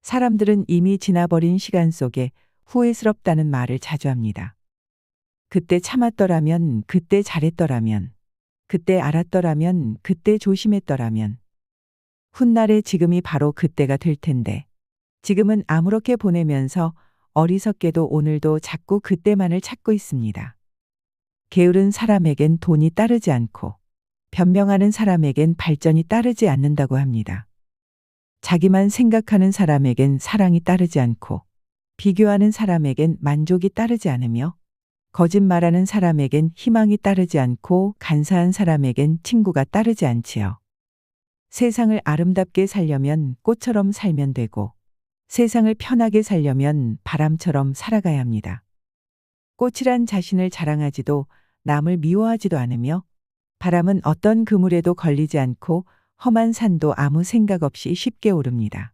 사람들은 이미 지나버린 시간 속에 후회스럽다는 말을 자주 합니다. 그때 참았더라면, 그때 잘했더라면, 그때 알았더라면, 그때 조심했더라면. 훗날의 지금이 바로 그때가 될 텐데. 지금은 아무렇게 보내면서 어리석게도 오늘도 자꾸 그때만을 찾고 있습니다. 게으른 사람에겐 돈이 따르지 않고 변명하는 사람에겐 발전이 따르지 않는다고 합니다. 자기만 생각하는 사람에겐 사랑이 따르지 않고 비교하는 사람에겐 만족이 따르지 않으며 거짓말하는 사람에겐 희망이 따르지 않고 간사한 사람에겐 친구가 따르지 않지요. 세상을 아름답게 살려면 꽃처럼 살면 되고 세상을 편하게 살려면 바람처럼 살아가야 합니다. 꽃이란 자신을 자랑하지도 남을 미워하지도 않으며 바람은 어떤 그물에도 걸리지 않고 험한 산도 아무 생각 없이 쉽게 오릅니다.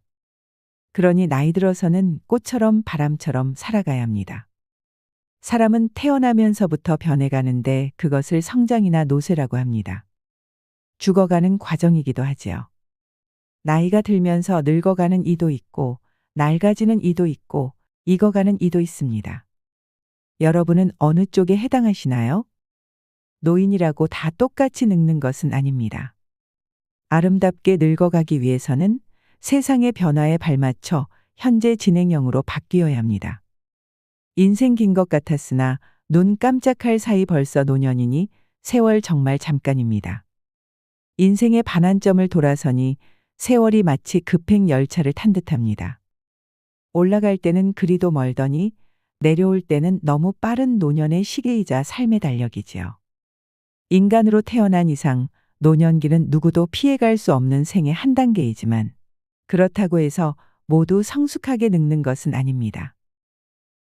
그러니 나이 들어서는 꽃처럼 바람처럼 살아가야 합니다. 사람은 태어나면서부터 변해가는데 그것을 성장이나 노쇠라고 합니다. 죽어가는 과정이기도 하지요. 나이가 들면서 늙어가는 이도 있고 낡아지는 이도 있고 익어가는 이도 있습니다. 여러분은 어느 쪽에 해당하시나요? 노인이라고 다 똑같이 늙는 것은 아닙니다. 아름답게 늙어가기 위해서는 세상의 변화에 발맞춰 현재 진행형으로 바뀌어야 합니다. 인생 긴 것 같았으나 눈 깜짝할 사이 벌써 노년이니 세월 정말 잠깐입니다. 인생의 반환점을 돌아서니 세월이 마치 급행 열차를 탄 듯합니다. 올라갈 때는 그리도 멀더니 내려올 때는 너무 빠른 노년의 시계이자 삶의 달력이지요. 인간으로 태어난 이상 노년기는 누구도 피해갈 수 없는 생의 한 단계이지만 그렇다고 해서 모두 성숙하게 늙는 것은 아닙니다.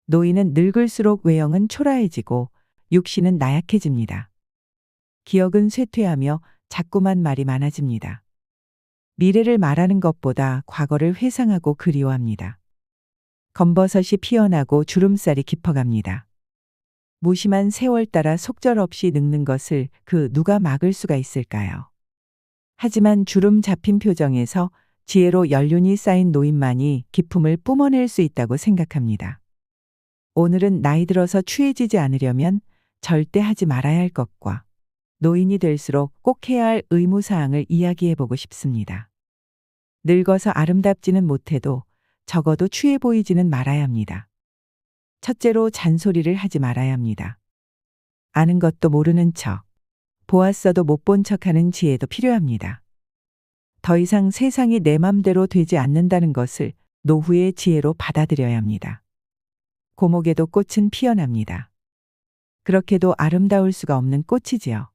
노인은 늙을수록 외형은 초라해지고 육신은 나약해집니다. 기억은 쇠퇴하며 자꾸만 말이 많아집니다. 미래를 말하는 것보다 과거를 회상하고 그리워합니다. 검버섯이 피어나고 주름살이 깊어갑니다. 무심한 세월 따라 속절없이 늙는 것을 그 누가 막을 수가 있을까요? 하지만 주름 잡힌 표정에서 지혜로 연륜이 쌓인 노인만이 기품을 뿜어낼 수 있다고 생각합니다. 오늘은 나이 들어서 추해지지 않으려면 절대 하지 말아야 할 것과 노인이 될수록 꼭 해야 할 의무사항을 이야기해보고 싶습니다. 늙어서 아름답지는 못해도 적어도 추해 보이지는 말아야 합니다. 첫째로 잔소리를 하지 말아야 합니다. 아는 것도 모르는 척, 보았어도 못 본 척하는 지혜도 필요합니다. 더 이상 세상이 내 맘대로 되지 않는다는 것을 노후의 지혜로 받아들여야 합니다. 고목에도 꽃은 피어납니다. 그렇게도 아름다울 수가 없는 꽃이지요.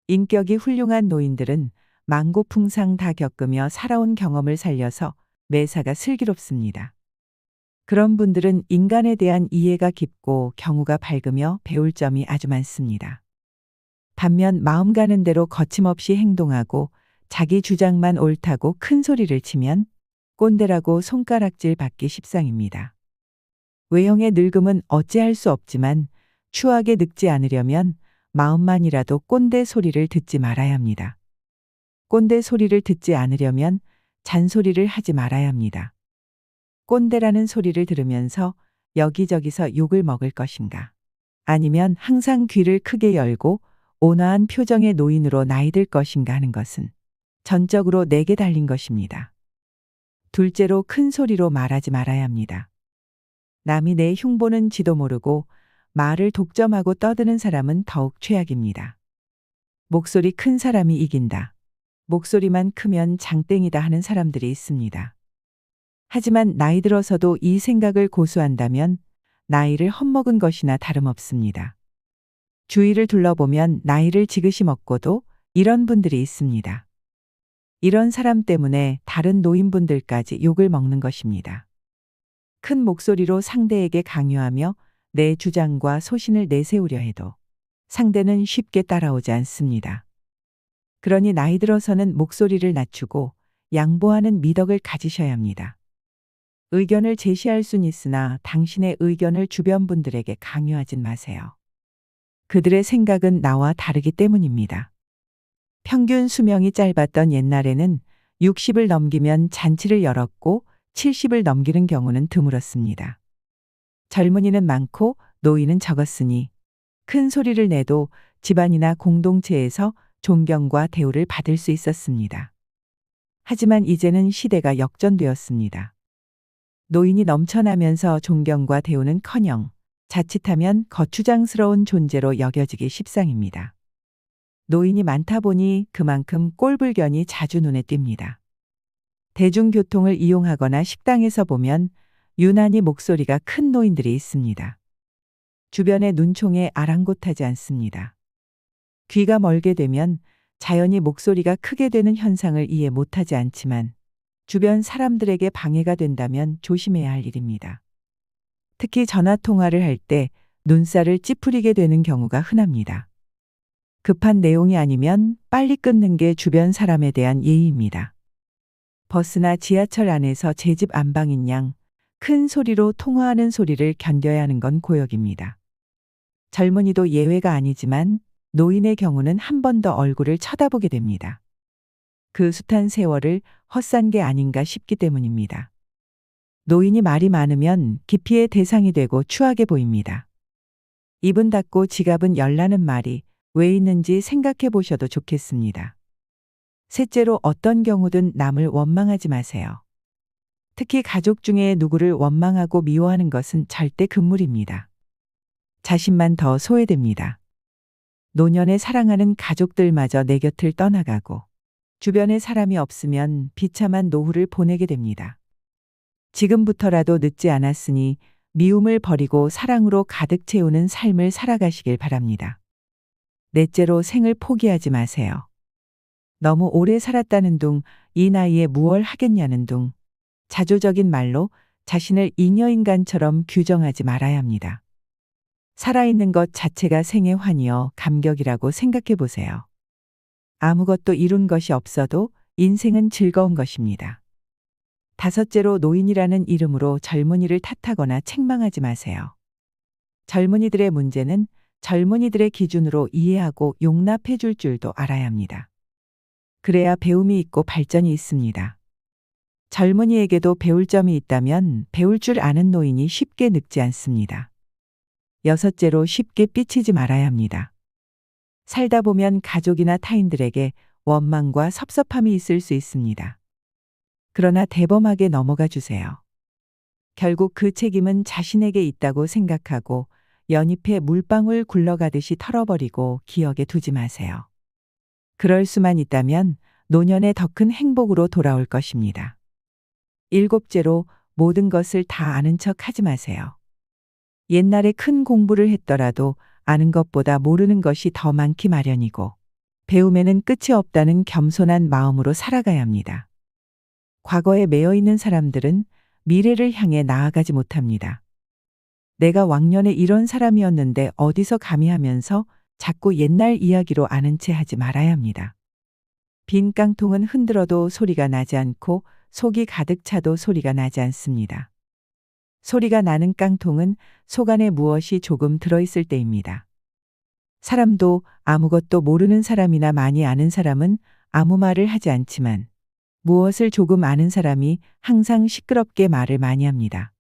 인격이 훌륭한 노인들은 만고풍상 다 겪으며 살아온 경험을 살려서 매사가 슬기롭습니다. 그런 분들은 인간에 대한 이해가 깊고 경우가 밝으며 배울 점이 아주 많습니다. 반면 마음 가는 대로 거침없이 행동하고 자기 주장만 옳다고 큰 소리를 치면 꼰대라고 손가락질 받기 십상입니다. 외형의 늙음은 어찌할 수 없지만 추하게 늙지 않으려면 마음만이라도 꼰대 소리를 듣지 말아야 합니다. 꼰대 소리를 듣지 않으려면 잔소리를 하지 말아야 합니다. 꼰대라는 소리를 들으면서 여기저기서 욕을 먹을 것인가? 아니면 항상 귀를 크게 열고 온화한 표정의 노인으로 나이 들 것인가 하는 것은 전적으로 내게 달린 것입니다. 둘째로 큰 소리로 말하지 말아야 합니다. 남이 내 흉보는지도 모르고 말을 독점하고 떠드는 사람은 더욱 최악입니다. 목소리 큰 사람이 이긴다. 목소리만 크면 장땡이다 하는 사람들이 있습니다. 하지만 나이 들어서도 이 생각을 고수한다면 나이를 헛먹은 것이나 다름없습니다. 주위를 둘러보면 나이를 지그시 먹고도 이런 분들이 있습니다. 이런 사람 때문에 다른 노인분들까지 욕을 먹는 것입니다. 큰 목소리로 상대에게 강요하며 내 주장과 소신을 내세우려 해도 상대는 쉽게 따라오지 않습니다. 그러니 나이 들어서는 목소리를 낮추고 양보하는 미덕을 가지셔야 합니다. 의견을 제시할 순 있으나 당신의 의견을 주변 분들에게 강요하진 마세요. 그들의 생각은 나와 다르기 때문입니다. 평균 수명이 짧았던 옛날에는 60을 넘기면 잔치를 열었고 70을 넘기는 경우는 드물었습니다. 젊은이는 많고 노인은 적었으니 큰 소리를 내도 집안이나 공동체에서 존경과 대우를 받을 수 있었습니다. 하지만 이제는 시대가 역전되었습니다. 노인이 넘쳐나면서 존경과 대우는커녕 자칫하면 거추장스러운 존재로 여겨지기 십상입니다. 노인이 많다 보니 그만큼 꼴불견이 자주 눈에 띕니다. 대중교통을 이용하거나 식당에서 보면 유난히 목소리가 큰 노인들이 있습니다. 주변의 눈총에 아랑곳하지 않습니다. 귀가 멀게 되면 자연히 목소리가 크게 되는 현상을 이해 못하지 않지만 주변 사람들에게 방해가 된다면 조심해야 할 일입니다. 특히 전화 통화를 할 때 눈살을 찌푸리게 되는 경우가 흔합니다. 급한 내용이 아니면 빨리 끊는 게 주변 사람에 대한 예의입니다. 버스나 지하철 안에서 제 집 안방인 양 큰 소리로 통화하는 소리를 견뎌야 하는 건 고역입니다. 젊은이도 예외가 아니지만 노인의 경우는 한 번 더 얼굴을 쳐다보게 됩니다. 그 숱한 세월을 헛산 게 아닌가 싶기 때문입니다. 노인이 말이 많으면 기피의 대상이 되고 추하게 보입니다. 입은 닫고 지갑은 열라는 말이 왜 있는지 생각해 보셔도 좋겠습니다. 셋째로 어떤 경우든 남을 원망하지 마세요. 특히 가족 중에 누구를 원망하고 미워하는 것은 절대 금물입니다. 자신만 더 소외됩니다. 노년에 사랑하는 가족들마저 내 곁을 떠나가고 주변에 사람이 없으면 비참한 노후를 보내게 됩니다. 지금부터라도 늦지 않았으니 미움을 버리고 사랑으로 가득 채우는 삶을 살아가시길 바랍니다. 넷째로 생을 포기하지 마세요. 너무 오래 살았다는 둥, 이 나이에 무얼 하겠냐는 둥, 자조적인 말로 자신을 잉여인간처럼 규정하지 말아야 합니다. 살아있는 것 자체가 생의 환희여 감격이라고 생각해 보세요. 아무것도 이룬 것이 없어도 인생은 즐거운 것입니다. 다섯째로 노인이라는 이름으로 젊은이를 탓하거나 책망하지 마세요. 젊은이들의 문제는 젊은이들의 기준으로 이해하고 용납해 줄 줄도 알아야 합니다. 그래야 배움이 있고 발전이 있습니다. 젊은이에게도 배울 점이 있다면 배울 줄 아는 노인이 쉽게 늙지 않습니다. 여섯째로 쉽게 삐치지 말아야 합니다. 살다 보면 가족이나 타인들에게 원망과 섭섭함이 있을 수 있습니다. 그러나 대범하게 넘어가 주세요. 결국 그 책임은 자신에게 있다고 생각하고 연잎에 물방울 굴러가듯이 털어버리고 기억에 두지 마세요. 그럴 수만 있다면 노년의 더 큰 행복으로 돌아올 것입니다. 일곱째로 모든 것을 다 아는 척 하지 마세요. 옛날에 큰 공부를 했더라도 아는 것보다 모르는 것이 더 많기 마련이고 배움에는 끝이 없다는 겸손한 마음으로 살아가야 합니다. 과거에 매여 있는 사람들은 미래를 향해 나아가지 못합니다. 내가 왕년에 이런 사람이었는데 어디서 감히 하면서 자꾸 옛날 이야기로 아는 채 하지 말아야 합니다. 빈 깡통은 흔들어도 소리가 나지 않고 속이 가득 차도 소리가 나지 않습니다. 소리가 나는 깡통은 속 안에 무엇이 조금 들어있을 때입니다. 사람도 아무것도 모르는 사람이나 많이 아는 사람은 아무 말을 하지 않지만 무엇을 조금 아는 사람이 항상 시끄럽게 말을 많이 합니다.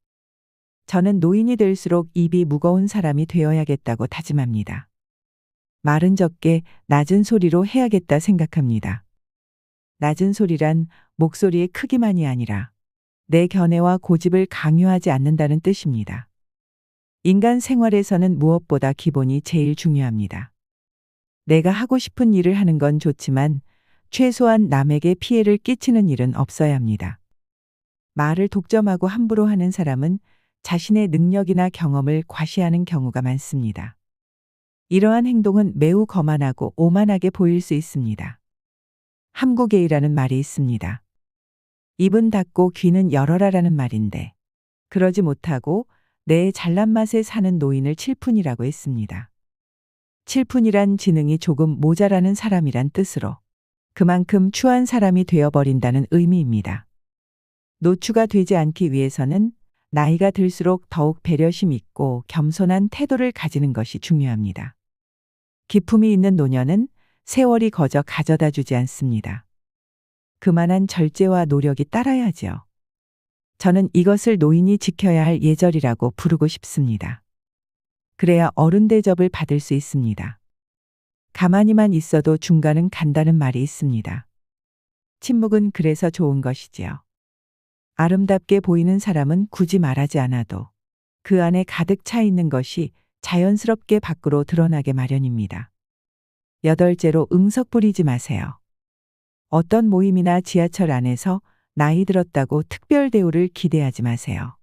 저는 노인이 될수록 입이 무거운 사람이 되어야겠다고 다짐합니다. 말은 적게 낮은 소리로 해야겠다 생각합니다. 낮은 소리란 목소리의 크기만이 아니라 내 견해와 고집을 강요하지 않는다는 뜻입니다. 인간 생활에서는 무엇보다 기본이 제일 중요합니다. 내가 하고 싶은 일을 하는 건 좋지만 최소한 남에게 피해를 끼치는 일은 없어야 합니다. 말을 독점하고 함부로 하는 사람은 자신의 능력이나 경험을 과시하는 경우가 많습니다. 이러한 행동은 매우 거만하고 오만하게 보일 수 있습니다. 함구게이라는 말이 있습니다. 입은 닫고 귀는 열어라라는 말인데 그러지 못하고 내 잘난 맛에 사는 노인을 칠푼이라고 했습니다. 칠푼이란 지능이 조금 모자라는 사람이란 뜻으로 그만큼 추한 사람이 되어버린다는 의미입니다. 노추가 되지 않기 위해서는 나이가 들수록 더욱 배려심 있고 겸손한 태도를 가지는 것이 중요합니다. 기품이 있는 노년은 세월이 거저 가져다 주지 않습니다. 그만한 절제와 노력이 따라야지요. 저는 이것을 노인이 지켜야 할 예절이라고 부르고 싶습니다. 그래야 어른 대접을 받을 수 있습니다. 가만히만 있어도 중간은 간다는 말이 있습니다. 침묵은 그래서 좋은 것이지요. 아름답게 보이는 사람은 굳이 말하지 않아도 그 안에 가득 차 있는 것이 자연스럽게 밖으로 드러나게 마련입니다. 여덟째로 응석 부리지 마세요. 어떤 모임이나 지하철 안에서 나이 들었다고 특별 대우를 기대하지 마세요.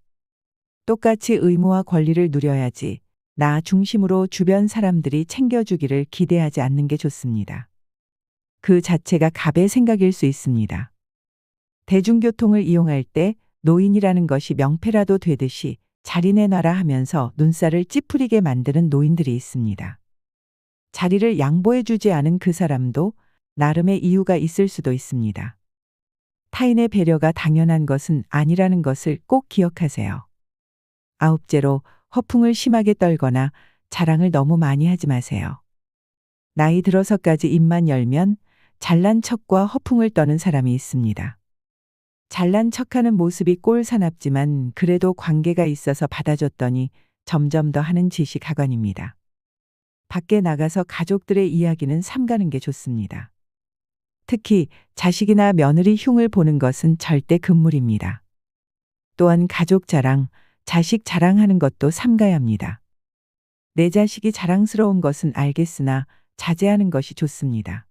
똑같이 의무와 권리를 누려야지 나 중심으로 주변 사람들이 챙겨주기를 기대하지 않는 게 좋습니다. 그 자체가 갑의 생각일 수 있습니다. 대중교통을 이용할 때 노인이라는 것이 명패라도 되듯이 자리 내놔라 하면서 눈살을 찌푸리게 만드는 노인들이 있습니다. 자리를 양보해주지 않은 그 사람도 나름의 이유가 있을 수도 있습니다. 타인의 배려가 당연한 것은 아니라는 것을 꼭 기억하세요. 아홉째로 허풍을 심하게 떨거나 자랑을 너무 많이 하지 마세요. 나이 들어서까지 입만 열면 잘난 척과 허풍을 떠는 사람이 있습니다. 잘난 척하는 모습이 꼴사납지만 그래도 관계가 있어서 받아줬더니 점점 더 하는 짓이 가관입니다. 밖에 나가서 가족들의 이야기는 삼가는 게 좋습니다. 특히 자식이나 며느리 흉을 보는 것은 절대 금물입니다. 또한 가족 자랑, 자식 자랑하는 것도 삼가야 합니다. 내 자식이 자랑스러운 것은 알겠으나 자제하는 것이 좋습니다.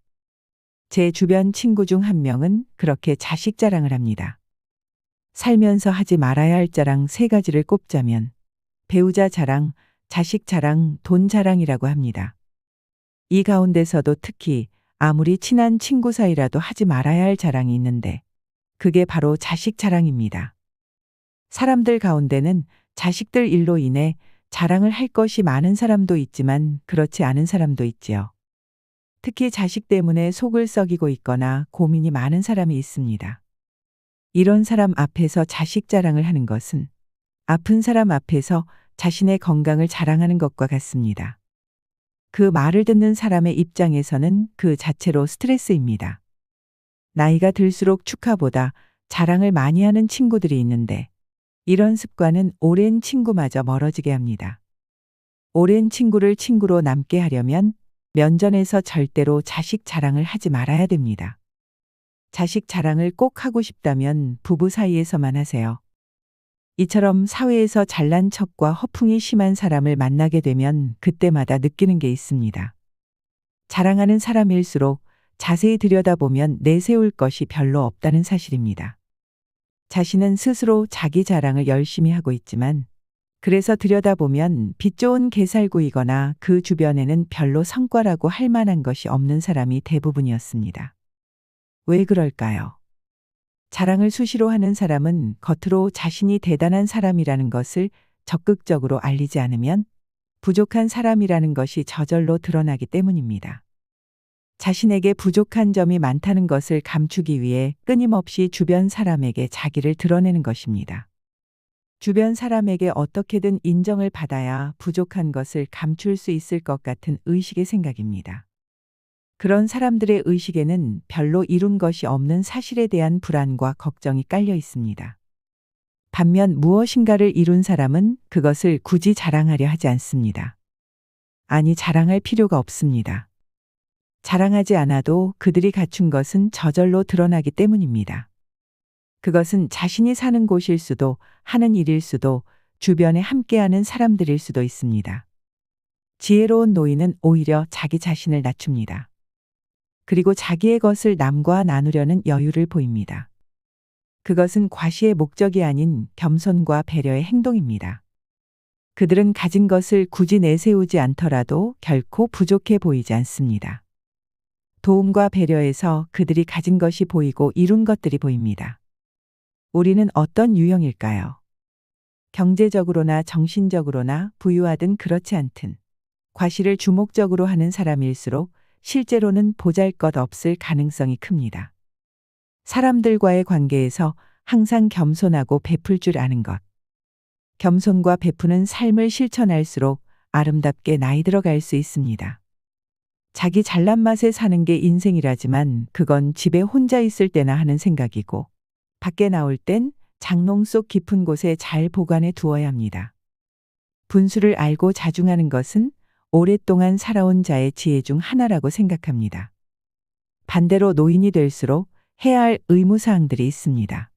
제 주변 친구 중 한 명은 그렇게 자식 자랑을 합니다. 살면서 하지 말아야 할 자랑 3가지를 꼽자면 배우자 자랑, 자식 자랑, 돈 자랑이라고 합니다. 이 가운데서도 특히 아무리 친한 친구 사이라도 하지 말아야 할 자랑이 있는데 그게 바로 자식 자랑입니다. 사람들 가운데는 자식들 일로 인해 자랑을 할 것이 많은 사람도 있지만 그렇지 않은 사람도 있지요. 특히 자식 때문에 속을 썩이고 있거나 고민이 많은 사람이 있습니다. 이런 사람 앞에서 자식 자랑을 하는 것은 아픈 사람 앞에서 자신의 건강을 자랑하는 것과 같습니다. 그 말을 듣는 사람의 입장에서는 그 자체로 스트레스입니다. 나이가 들수록 축하보다 자랑을 많이 하는 친구들이 있는데 이런 습관은 오랜 친구마저 멀어지게 합니다. 오랜 친구를 친구로 남게 하려면 면전에서 절대로 자식 자랑을 하지 말아야 됩니다. 자식 자랑을 꼭 하고 싶다면 부부 사이에서만 하세요. 이처럼 사회에서 잘난 척과 허풍이 심한 사람을 만나게 되면 그때마다 느끼는 게 있습니다. 자랑하는 사람일수록 자세히 들여다보면 내세울 것이 별로 없다는 사실입니다. 자신은 스스로 자기 자랑을 열심히 하고 있지만 그래서 들여다보면 빛 좋은 개살구이거나 그 주변에는 별로 성과라고 할 만한 것이 없는 사람이 대부분이었습니다. 왜 그럴까요? 자랑을 수시로 하는 사람은 겉으로 자신이 대단한 사람이라는 것을 적극적으로 알리지 않으면 부족한 사람이라는 것이 저절로 드러나기 때문입니다. 자신에게 부족한 점이 많다는 것을 감추기 위해 끊임없이 주변 사람에게 자기를 드러내는 것입니다. 주변 사람에게 어떻게든 인정을 받아야 부족한 것을 감출 수 있을 것 같은 의식의 생각입니다. 그런 사람들의 의식에는 별로 이룬 것이 없는 사실에 대한 불안과 걱정이 깔려 있습니다. 반면 무엇인가를 이룬 사람은 그것을 굳이 자랑하려 하지 않습니다. 아니, 자랑할 필요가 없습니다. 자랑하지 않아도 그들이 갖춘 것은 저절로 드러나기 때문입니다. 그것은 자신이 사는 곳일 수도, 하는 일일 수도, 주변에 함께하는 사람들일 수도 있습니다. 지혜로운 노인은 오히려 자기 자신을 낮춥니다. 그리고 자기의 것을 남과 나누려는 여유를 보입니다. 그것은 과시의 목적이 아닌 겸손과 배려의 행동입니다. 그들은 가진 것을 굳이 내세우지 않더라도 결코 부족해 보이지 않습니다. 도움과 배려에서 그들이 가진 것이 보이고 이룬 것들이 보입니다. 우리는 어떤 유형일까요? 경제적으로나 정신적으로나 부유하든 그렇지 않든 과시를 주목적으로 하는 사람일수록 실제로는 보잘것없을 가능성이 큽니다. 사람들과의 관계에서 항상 겸손하고 베풀 줄 아는 것. 겸손과 베푸는 삶을 실천할수록 아름답게 나이 들어갈 수 있습니다. 자기 잘난 맛에 사는 게 인생이라지만 그건 집에 혼자 있을 때나 하는 생각이고 밖에 나올 땐 장롱 속 깊은 곳에 잘 보관해 두어야 합니다. 분수를 알고 자중하는 것은 오랫동안 살아온 자의 지혜 중 하나라고 생각합니다. 반대로 노인이 될수록 해야 할 의무사항들이 있습니다.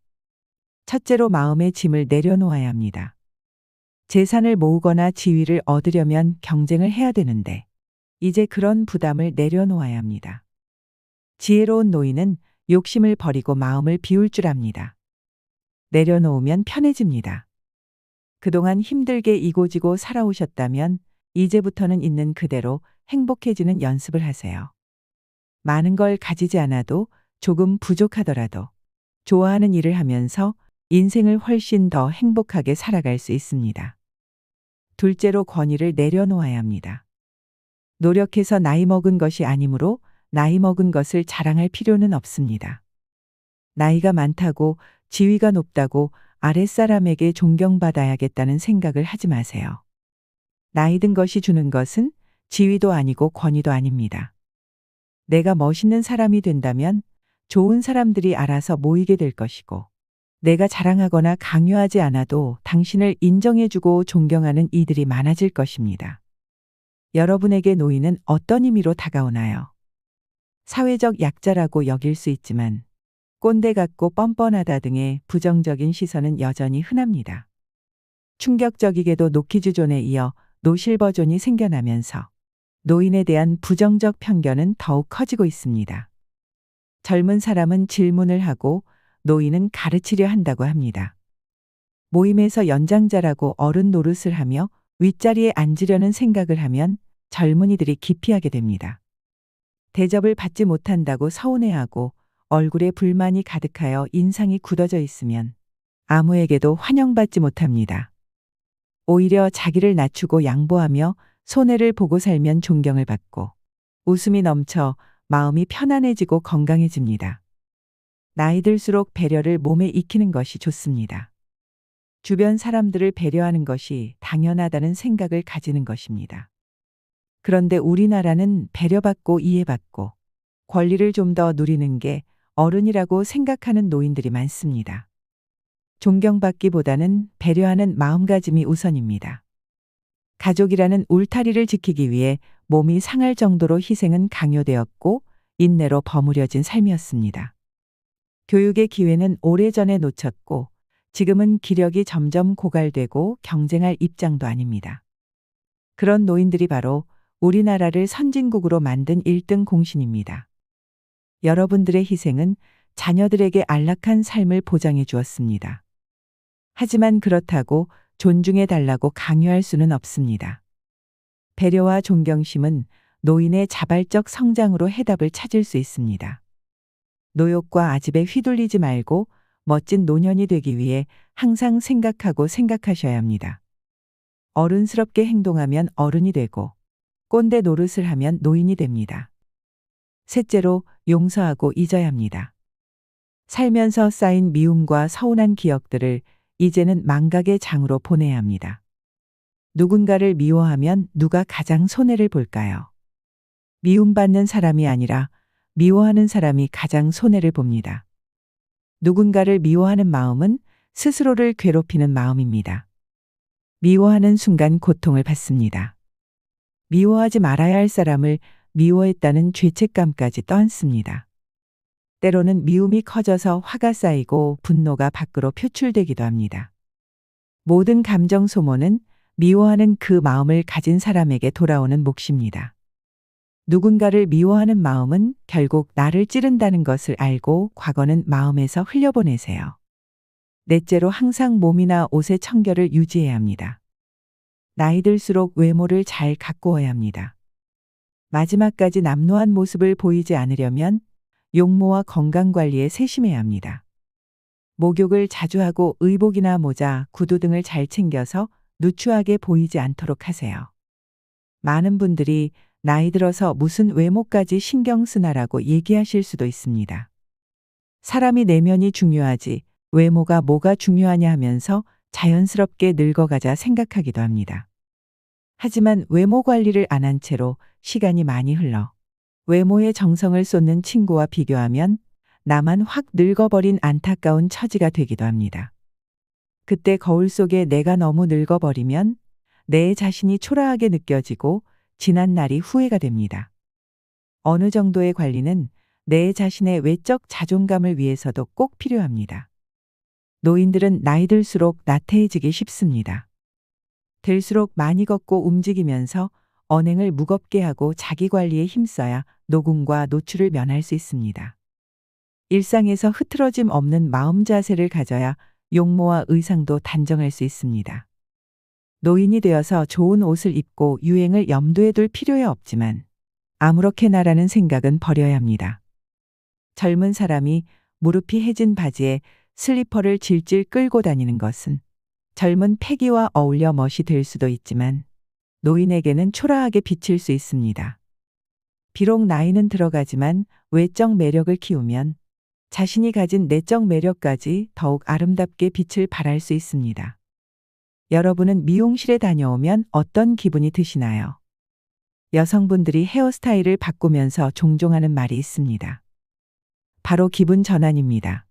첫째로 마음의 짐을 내려놓아야 합니다. 재산을 모으거나 지위를 얻으려면 경쟁을 해야 되는데 이제 그런 부담을 내려놓아야 합니다. 지혜로운 노인은 욕심을 버리고 마음을 비울 줄 압니다. 내려놓으면 편해집니다. 그동안 힘들게 이고지고 살아오셨다면 이제부터는 있는 그대로 행복해지는 연습을 하세요. 많은 걸 가지지 않아도 조금 부족하더라도 좋아하는 일을 하면서 인생을 훨씬 더 행복하게 살아갈 수 있습니다. 둘째로 권위를 내려놓아야 합니다. 노력해서 나이 먹은 것이 아니므로 나이 먹은 것을 자랑할 필요는 없습니다. 나이가 많다고 지위가 높다고 아랫사람에게 존경받아야겠다는 생각을 하지 마세요. 나이 든 것이 주는 것은 지위도 아니고 권위도 아닙니다. 내가 멋있는 사람이 된다면 좋은 사람들이 알아서 모이게 될 것이고 내가 자랑하거나 강요하지 않아도 당신을 인정해주고 존경하는 이들이 많아질 것입니다. 여러분에게 노인은 어떤 의미로 다가오나요? 사회적 약자라고 여길 수 있지만 꼰대 같고 뻔뻔하다 등의 부정적인 시선은 여전히 흔합니다. 충격적이게도 노키즈존에 이어 노실버존이 생겨나면서 노인에 대한 부정적 편견은 더욱 커지고 있습니다. 젊은 사람은 질문을 하고 노인은 가르치려 한다고 합니다. 모임에서 연장자라고 어른 노릇을 하며 윗자리에 앉으려는 생각을 하면 젊은이들이 기피하게 됩니다. 대접을 받지 못한다고 서운해하고 얼굴에 불만이 가득하여 인상이 굳어져 있으면 아무에게도 환영받지 못합니다. 오히려 자기를 낮추고 양보하며 손해를 보고 살면 존경을 받고 웃음이 넘쳐 마음이 편안해지고 건강해집니다. 나이 들수록 배려를 몸에 익히는 것이 좋습니다. 주변 사람들을 배려하는 것이 당연하다는 생각을 가지는 것입니다. 그런데 우리나라는 배려받고 이해받고 권리를 좀 더 누리는 게 어른이라고 생각하는 노인들이 많습니다. 존경받기보다는 배려하는 마음가짐이 우선입니다. 가족이라는 울타리를 지키기 위해 몸이 상할 정도로 희생은 강요되었고 인내로 버무려진 삶이었습니다. 교육의 기회는 오래전에 놓쳤고 지금은 기력이 점점 고갈되고 경쟁할 입장도 아닙니다. 그런 노인들이 바로 우리나라를 선진국으로 만든 1등 공신입니다. 여러분들의 희생은 자녀들에게 안락한 삶을 보장해 주었습니다. 하지만 그렇다고 존중해 달라고 강요할 수는 없습니다. 배려와 존경심은 노인의 자발적 성장으로 해답을 찾을 수 있습니다. 노욕과 아집에 휘둘리지 말고 멋진 노년이 되기 위해 항상 생각하고 생각하셔야 합니다. 어른스럽게 행동하면 어른이 되고 꼰대 노릇을 하면 노인이 됩니다. 셋째로 용서하고 잊어야 합니다. 살면서 쌓인 미움과 서운한 기억들을 이제는 망각의 장으로 보내야 합니다. 누군가를 미워하면 누가 가장 손해를 볼까요? 미움받는 사람이 아니라 미워하는 사람이 가장 손해를 봅니다. 누군가를 미워하는 마음은 스스로를 괴롭히는 마음입니다. 미워하는 순간 고통을 받습니다. 미워하지 말아야 할 사람을 미워했다는 죄책감까지 떠안습니다. 때로는 미움이 커져서 화가 쌓이고 분노가 밖으로 표출되기도 합니다. 모든 감정 소모는 미워하는 그 마음을 가진 사람에게 돌아오는 몫입니다. 누군가를 미워하는 마음은 결국 나를 찌른다는 것을 알고 과거는 마음에서 흘려보내세요. 넷째로 항상 몸이나 옷의 청결을 유지해야 합니다. 나이 들수록 외모를 잘 가꾸어야 합니다. 마지막까지 남노한 모습을 보이지 않으려면 용모와 건강관리에 세심해야 합니다. 목욕을 자주 하고 의복이나 모자, 구두 등을 잘 챙겨서 누추하게 보이지 않도록 하세요. 많은 분들이 나이 들어서 무슨 외모까지 신경 쓰나라고 얘기하실 수도 있습니다. 사람이 내면이 중요하지 외모가 뭐가 중요하냐 하면서 자연스럽게 늙어가자 생각하기도 합니다. 하지만 외모 관리를 안 한 채로 시간이 많이 흘러 외모에 정성을 쏟는 친구와 비교하면 나만 확 늙어버린 안타까운 처지가 되기도 합니다. 그때 거울 속에 내가 너무 늙어버리면 내 자신이 초라하게 느껴지고 지난 날이 후회가 됩니다. 어느 정도의 관리는 내 자신의 외적 자존감을 위해서도 꼭 필요합니다. 노인들은 나이 들수록 나태해지기 쉽습니다. 들수록 많이 걷고 움직이면서 언행을 무겁게 하고 자기 관리에 힘써야 노군과 노출을 면할 수 있습니다. 일상에서 흐트러짐 없는 마음 자세를 가져야 용모와 의상도 단정할 수 있습니다. 노인이 되어서 좋은 옷을 입고 유행을 염두에 둘 필요야 없지만 아무렇게나라는 생각은 버려야 합니다. 젊은 사람이 무릎이 해진 바지에 슬리퍼를 질질 끌고 다니는 것은 젊은 패기와 어울려 멋이 될 수도 있지만 노인에게는 초라하게 비칠 수 있습니다. 비록 나이는 들어가지만 외적 매력을 키우면 자신이 가진 내적 매력까지 더욱 아름답게 빛을 발할 수 있습니다. 여러분은 미용실에 다녀오면 어떤 기분이 드시나요? 여성분들이 헤어스타일을 바꾸면서 종종 하는 말이 있습니다. 바로 기분 전환입니다.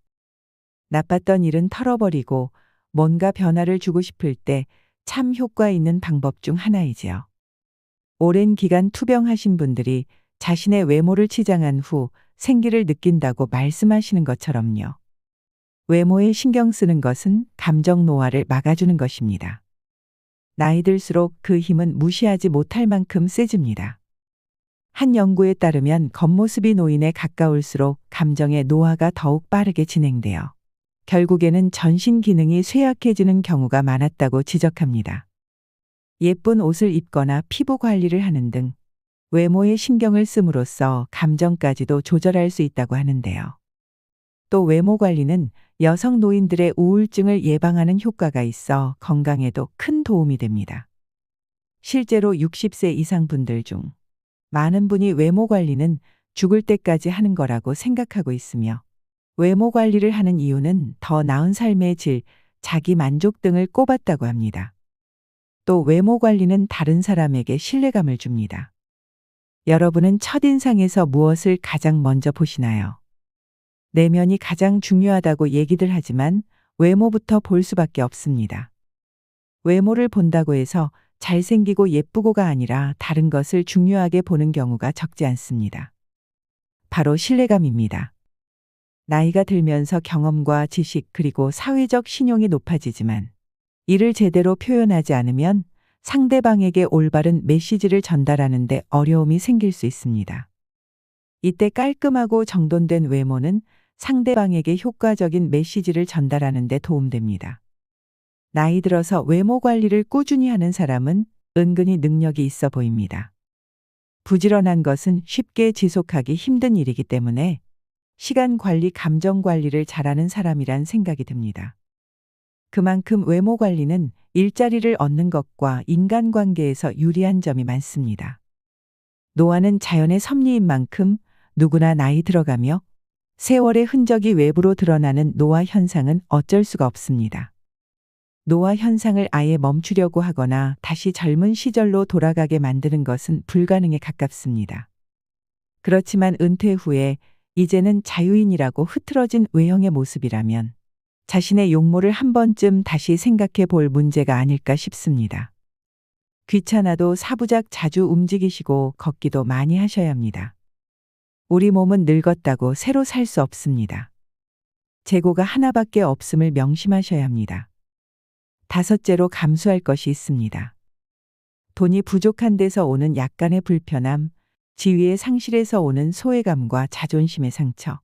나빴던 일은 털어버리고 뭔가 변화를 주고 싶을 때 참 효과 있는 방법 중 하나이지요. 오랜 기간 투병하신 분들이 자신의 외모를 치장한 후 생기를 느낀다고 말씀하시는 것처럼요. 외모에 신경 쓰는 것은 감정 노화를 막아주는 것입니다. 나이 들수록 그 힘은 무시하지 못할 만큼 세집니다. 한 연구에 따르면 겉모습이 노인에 가까울수록 감정의 노화가 더욱 빠르게 진행되어 결국에는 전신 기능이 쇠약해지는 경우가 많았다고 지적합니다. 예쁜 옷을 입거나 피부 관리를 하는 등 외모에 신경을 씀으로써 감정까지도 조절할 수 있다고 하는데요. 또 외모 관리는 여성 노인들의 우울증을 예방하는 효과가 있어 건강에도 큰 도움이 됩니다. 실제로 60세 이상 분들 중 많은 분이 외모 관리는 죽을 때까지 하는 거라고 생각하고 있으며 외모 관리를 하는 이유는 더 나은 삶의 질, 자기 만족 등을 꼽았다고 합니다. 또 외모 관리는 다른 사람에게 신뢰감을 줍니다. 여러분은 첫인상에서 무엇을 가장 먼저 보시나요? 내면이 가장 중요하다고 얘기들 하지만 외모부터 볼 수밖에 없습니다. 외모를 본다고 해서 잘생기고 예쁘고가 아니라 다른 것을 중요하게 보는 경우가 적지 않습니다. 바로 신뢰감입니다. 나이가 들면서 경험과 지식 그리고 사회적 신용이 높아지지만 이를 제대로 표현하지 않으면 상대방에게 올바른 메시지를 전달하는 데 어려움이 생길 수 있습니다. 이때 깔끔하고 정돈된 외모는 상대방에게 효과적인 메시지를 전달하는 데 도움됩니다. 나이 들어서 외모 관리를 꾸준히 하는 사람은 은근히 능력이 있어 보입니다. 부지런한 것은 쉽게 지속하기 힘든 일이기 때문에 시간 관리, 감정 관리를 잘하는 사람이란 생각이 듭니다. 그만큼 외모 관리는 일자리를 얻는 것과 인간관계에서 유리한 점이 많습니다. 노화는 자연의 섭리인 만큼 누구나 나이 들어가며 세월의 흔적이 외부로 드러나는 노화 현상은 어쩔 수가 없습니다. 노화 현상을 아예 멈추려고 하거나 다시 젊은 시절로 돌아가게 만드는 것은 불가능에 가깝습니다. 그렇지만 은퇴 후에 이제는 자유인이라고 흐트러진 외형의 모습이라면 자신의 용모를 한 번쯤 다시 생각해 볼 문제가 아닐까 싶습니다. 귀찮아도 사부작 자주 움직이시고 걷기도 많이 하셔야 합니다. 우리 몸은 늙었다고 새로 살 수 없습니다. 재고가 하나밖에 없음을 명심하셔야 합니다. 다섯째로 감수할 것이 있습니다. 돈이 부족한 데서 오는 약간의 불편함, 지위의 상실에서 오는 소외감과 자존심의 상처,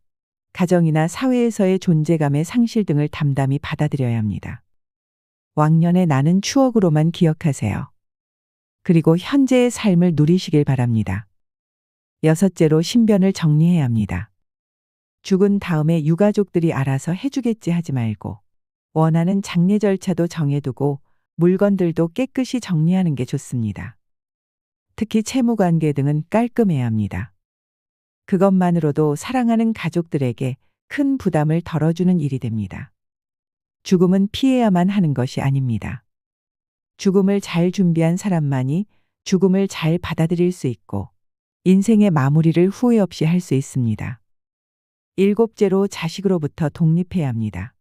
가정이나 사회에서의 존재감의 상실 등을 담담히 받아들여야 합니다. 왕년의 나는 추억으로만 기억하세요. 그리고 현재의 삶을 누리시길 바랍니다. 여섯째로 신변을 정리해야 합니다. 죽은 다음에 유가족들이 알아서 해주겠지 하지 말고 원하는 장례 절차도 정해두고 물건들도 깨끗이 정리하는 게 좋습니다. 특히 채무관계 등은 깔끔해야 합니다. 그것만으로도 사랑하는 가족들에게 큰 부담을 덜어주는 일이 됩니다. 죽음은 피해야만 하는 것이 아닙니다. 죽음을 잘 준비한 사람만이 죽음을 잘 받아들일 수 있고 인생의 마무리를 후회 없이 할 수 있습니다. 일곱째로 자식으로부터 독립해야 합니다.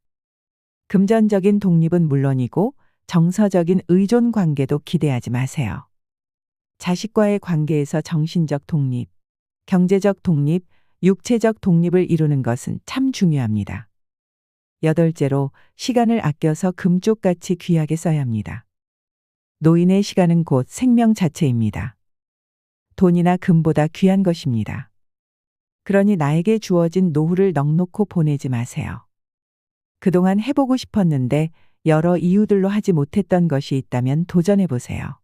금전적인 독립은 물론이고 정서적인 의존 관계도 기대하지 마세요. 자식과의 관계에서 정신적 독립, 경제적 독립, 육체적 독립을 이루는 것은 참 중요합니다. 여덟째로 시간을 아껴서 금쪽같이 귀하게 써야 합니다. 노인의 시간은 곧 생명 자체입니다. 돈이나 금보다 귀한 것입니다. 그러니 나에게 주어진 노후를 넋놓고 보내지 마세요. 그동안 해보고 싶었는데 여러 이유들로 하지 못했던 것이 있다면 도전해 보세요.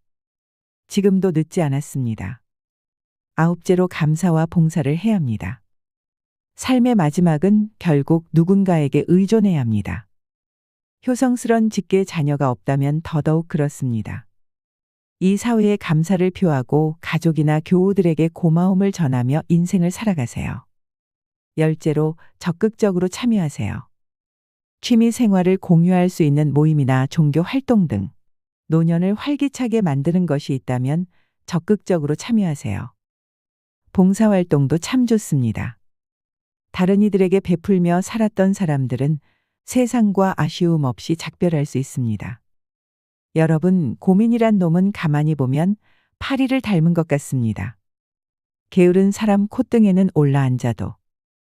지금도 늦지 않았습니다. 아홉째로 감사와 봉사를 해야 합니다. 삶의 마지막은 결국 누군가에게 의존해야 합니다. 효성스런 직계 자녀가 없다면 더더욱 그렇습니다. 이 사회에 감사를 표하고 가족이나 교우들에게 고마움을 전하며 인생을 살아가세요. 열째로 적극적으로 참여하세요. 취미 생활을 공유할 수 있는 모임이나 종교 활동 등 노년을 활기차게 만드는 것이 있다면 적극적으로 참여하세요. 봉사활동도 참 좋습니다. 다른 이들에게 베풀며 살았던 사람들은 세상과 아쉬움 없이 작별할 수 있습니다. 여러분, 고민이란 놈은 가만히 보면 파리를 닮은 것 같습니다. 게으른 사람 콧등에는 올라앉아도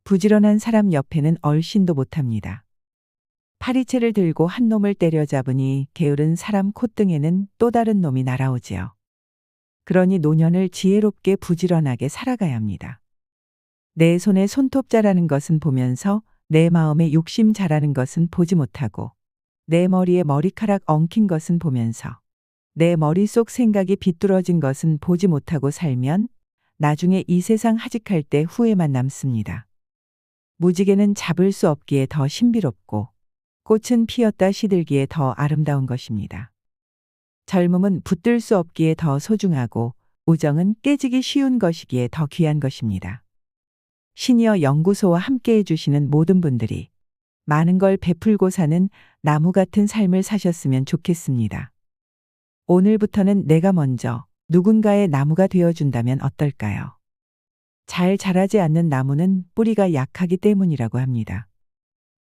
부지런한 사람 옆에는 얼씬도 못합니다. 파리채를 들고 한 놈을 때려잡으니 게으른 사람 콧등에는 또 다른 놈이 날아오지요. 그러니 노년을 지혜롭게 부지런하게 살아가야 합니다. 내 손에 손톱 자라는 것은 보면서 내 마음에 욕심 자라는 것은 보지 못하고 내 머리에 머리카락 엉킨 것은 보면서 내 머릿속 생각이 비뚤어진 것은 보지 못하고 살면 나중에 이 세상 하직할 때 후회만 남습니다. 무지개는 잡을 수 없기에 더 신비롭고 꽃은 피었다 시들기에 더 아름다운 것입니다. 젊음은 붙들 수 없기에 더 소중하고 우정은 깨지기 쉬운 것이기에 더 귀한 것입니다. 시니어 연구소와 함께 해주시는 모든 분들이 많은 걸 베풀고 사는 나무 같은 삶을 사셨으면 좋겠습니다. 오늘부터는 내가 먼저 누군가의 나무가 되어준다면 어떨까요? 잘 자라지 않는 나무는 뿌리가 약하기 때문이라고 합니다.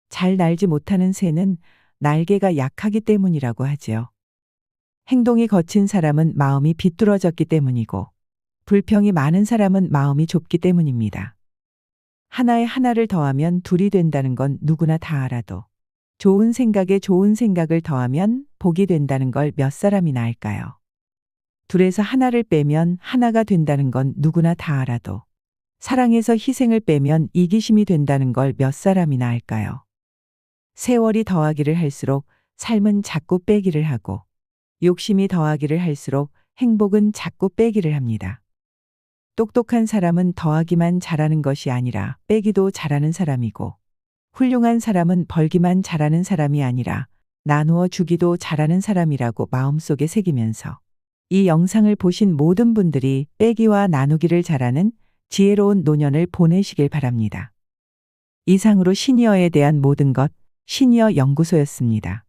잘 날지 못하는 새는 날개가 약하기 때문이라고 하지요. 행동이 거친 사람은 마음이 비뚤어졌기 때문이고 불평이 많은 사람은 마음이 좁기 때문입니다. 하나에 하나를 더하면 둘이 된다는 건 누구나 다 알아도 좋은 생각에 좋은 생각을 더하면 복이 된다는 걸 몇 사람이나 알까요? 둘에서 하나를 빼면 하나가 된다는 건 누구나 다 알아도 사랑에서 희생을 빼면 이기심이 된다는 걸 몇 사람이나 알까요? 세월이 더하기를 할수록 삶은 자꾸 빼기를 하고 욕심이 더하기를 할수록 행복은 자꾸 빼기를 합니다. 똑똑한 사람은 더하기만 잘하는 것이 아니라 빼기도 잘하는 사람이고 훌륭한 사람은 벌기만 잘하는 사람이 아니라 나누어 주기도 잘하는 사람이라고 마음속에 새기면서 이 영상을 보신 모든 분들이 빼기와 나누기를 잘하는 지혜로운 노년을 보내시길 바랍니다. 이상으로 시니어에 대한 모든 것 시니어 연구소였습니다.